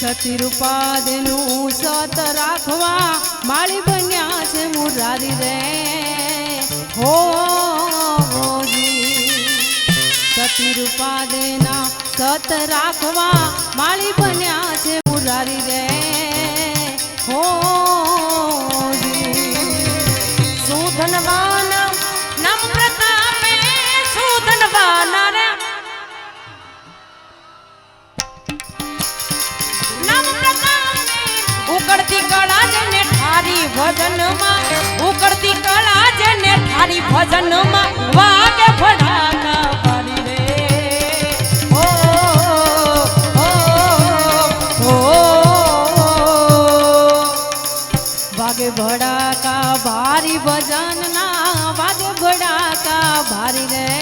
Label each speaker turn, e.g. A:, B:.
A: સતીરૂપાદેનું સત રાખવા માળી બન્યા છે મુરારી રે હો સતીરૂપાદેના સત રાખવા માળી બન્યા છે મુરારી રે હો
B: સુધનવાન નમ પ્રતાપે સુધનવાન રે નમ પ્રતાપે ઉકળતી કળા જને ઠારી ભજનમાં ઉકળતી કળા જને ઠારી ભજનમાં વાગે ફડાકા પારી રે ઓ ઓ
A: વાગે ભડાકા ભારી ભજન ના વાગે ભડાકા ભારી રે